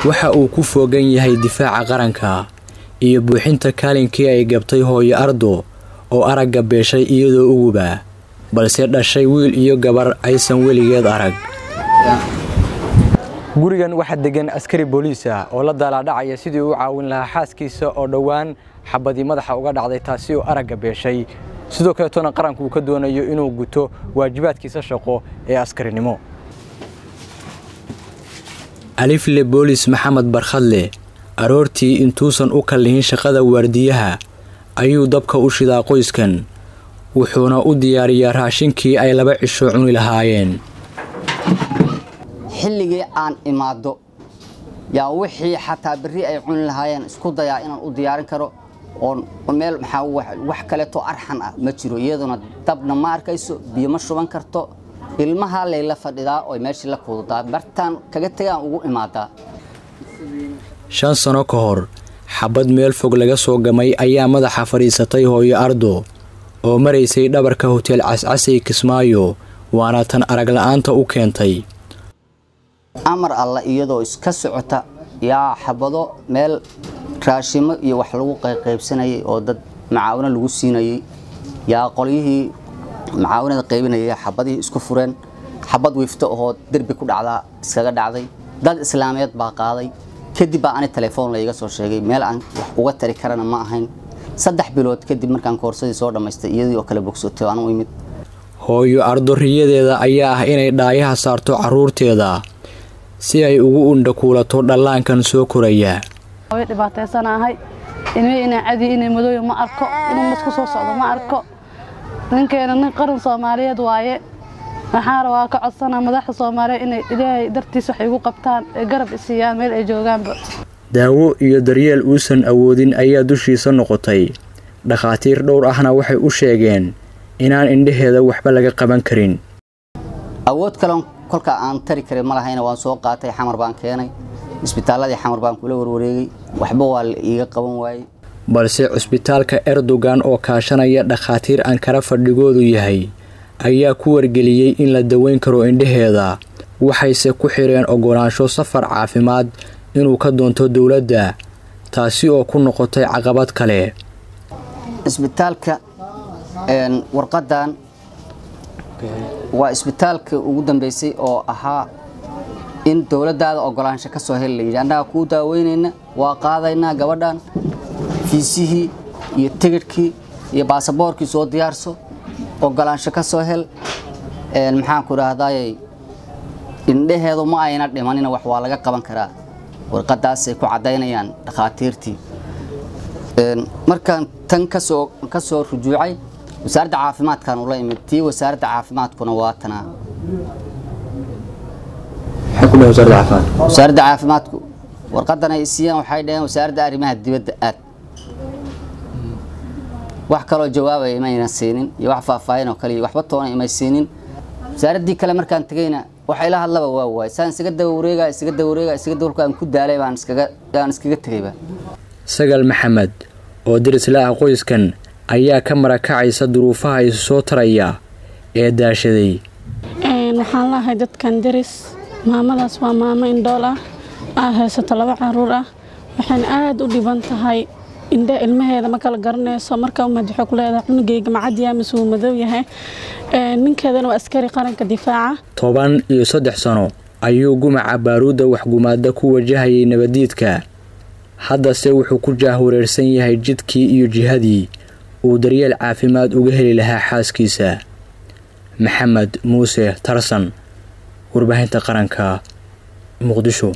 waxa uu ku foogan yahay difaaca qaranka iyo buuxinta kaalinkii ay gabtay hooyo Ardo oo aragga beeshay iyadoo uguba balse dhashay wiil iyo gabar aysan weligeed arag. gurigan waxa degan askari booliis ah oo la daaladhacaya sidii uu caawin lahaa xaaskiisa oo dhawaan xabadii madaxa uga dhacday taasi oo aragga beeshay sidoo kale toona qaranku ka doonayo inuu guto waajibaadkiisa shaqo ee askarinimo. alifle booliis Maxamed Barkhadle aroortii intuusan u kallihin shaqada waardiyaha ayuu dabka u shidaa qoyskan wuxuuna u diyaariyaa raashinkii ay 2 cisho cuni lahaayeen. xilligii aan imaado yaa wixii xataa bari ay cuni lahaayeen isku dayaa inaan u diyaarin karo oo meel wax kale to arxan ah ma jiro iyaduna dabna ma arkayso biyo ma shuban karto ilmaha leeyla fadhidaa oo meeshii la kuudaa bartaan kaga tagaan ugu imaadaa. 5 sano ka hor xabad meel fog laga soo gamay ayaa madaxa fariisatay hooyo Ardo oo maraysay dhabarka hotel Cascasay Kismaayo waana tan arag la'aanta u keentay. amar alla iyadoo iska socota yaa xabado meel raashimo iyo wax lagu qaybsanayay oo dad macaawina lagu siinayay yaa qolyihii macaawinada qaybinayay xabadii isku fureen xabad wiifto oo darbi ku dhacda iskaga dhacday dad islaameed baa qaaday kadib baa aan telefoon la iga soo sheegay meel aan wax uga tari karana ma ahayn 3 bilood kadib markaan koorsadii soo dhameystay iyadoo kala bogsatay aan u imid. hooyo Ardo riyadeeda ayaa ah inay dhaayaha saarto caruurteeda si ay ugu undhakuulato dhallaankan soo koraya. way dhibaataysanahay inay cadi inay madooyo ma arko inuu masku soo socdo ma arko ninkeena nin qaran Soomaaliyeed waaye waxaan rabaa ka codsanaa madaxda Soomaaliyeed inay ilaahay dartiisa wax igu qabtaan ee garab isiyaan meel ay joogaanba. daawo iyo daryeel uusan awoodin ayaa dushiisa noqotay. dhakhaatiir dhowr ahna waxay u sheegeen inaan indhaheeda waxba laga qaban karin. awood kale kolka aan tari karin ma lahayna waan soo qaatay xamar baan keenay isbitaaladii xamar baan kula warwareegay waxba waa iiga qaban waayay. balse cisbitaalka Erdogan oo kaashanaya dhakhaatiir Ankara fadhigoodu yahay ayaa ku wargeliyay in la daweyn karo indhaheeda waxayse ku xireen ogolaansho safar caafimaad inuu ka doonto dawladda taasi oo ku noqotay caqabad kale. isbitaalka warqadan waa isbitaalka ugu dambeysay oo ahaa in dawladdaada ogolaansho ka soo helay annaga ku daaweynayna waa qaadaynaa gabadhan fiisihii iyo tigidhkii iyo baasaboorkii soo diyaarso ogolaansho ka soo hel maxaan ku raahdaayay indhaheedu ma ayna dhimanina wax waa laga qaban karaa warqadaas ay ku cadeynayaan dhakhaatiirtii. markaan tan ka soo rujuucay wasaaradda caafimaadkan ula imid tii wasaaradda caafimaadkuna waa tana wasaaradda caafimaadku warqadan ay siiyaan waxay dhaheen wasaaradda arrimaha dibadda aad wax kale jawaabay imayna siinin iyo wax faahfaahin oo kale waxba toona imay siinin. wasaaradii kale markaan tagayna waxa ila hadlaba waa waay saan isaga dawreega ku daalay baan iskaga tagayba. Sagal Maxamed oo diris la qoyskan ayaa ka marakacaysa duruufaha ay soo taraya ee daashaday. waxaan lahayd dadkan diris maamadaas waa maamo indhool ah haysato 2 caruur ah waxaan aad u dhiban tahay indha ilmaheeda ma kala garanayso marka madaxo ku leedahay cunugeyga macadiya masuu madow yahay ninkeedana waa askari qaranka difaaca. 13 sano ayuu gumaca baaruuda wax gumaada ku wajahayay nabadiidka haddase wuxuu ku jaahureersan yahay jidkii iyo jihadii uu daryeel caafimaad uga heli lahaa xaaskiisa. Maxamed Muuse Tarsan warbaahinta qaranka Muqdisho.